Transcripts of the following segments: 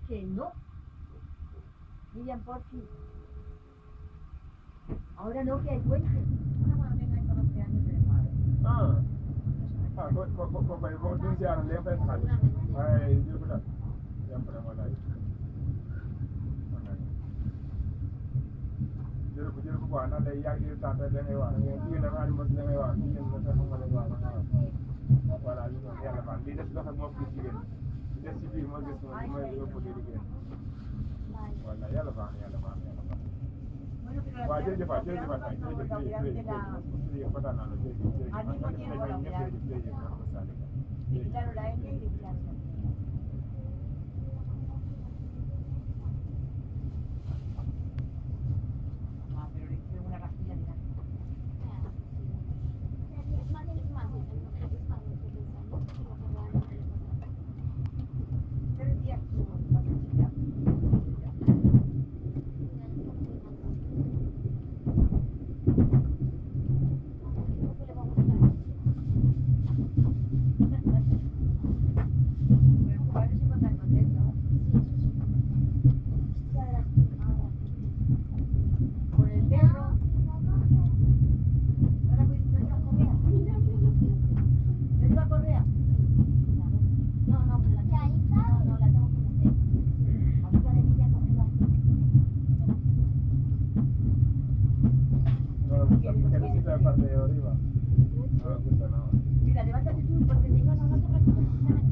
Que no. Vivían por fin. Ahora no, que hay puente. Una cuando tenga 12 años de madre. Ko dun siya ng lempes ka. Ay, di ko na. Yan pala wala. Jero ko ana da yagi ta ta da ne wa. Ni na ma mo da ne wa. Ni na ta mo da wa. Wala ni no yalla ba. Li def dafa mo fi ci gën. Def ci bi mo gis mo yo ko di gën. Wala yalla ba. Wa jërëjëf ay jërëjëf patana la jërëjëf. Al mismo tiempo lo miran. Y claro, la N y claro. Pero le hicieron una pastilla de nada. Tres días tuvo pastilla. Mira, levántate tú porque te iban a no te preocupes.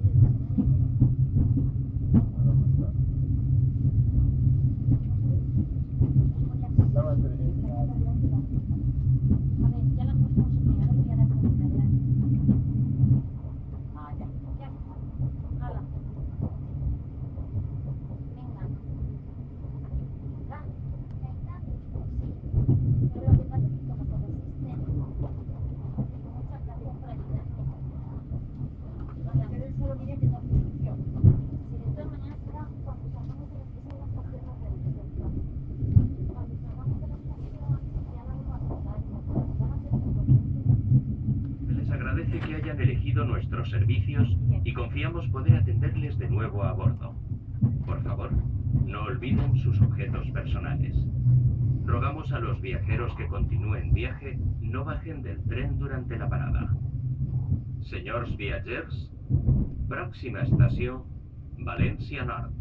Les agradece que hayan elegido nuestros servicios y confiamos poder atenderles de nuevo a bordo. Por favor, no olviden sus objetos personales. Rogamos a los viajeros que continúen viaje no bajen del tren durante la parada. Senyors viatgers, pròxima estació, València Nord.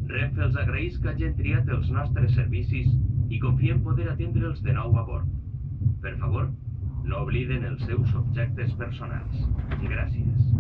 Renfe els agraeix que hagin triat els nostres servicis i confiem poder atendre'ls de nou a bord. Per favor, no obliden els seus objectes personals. Gràcies.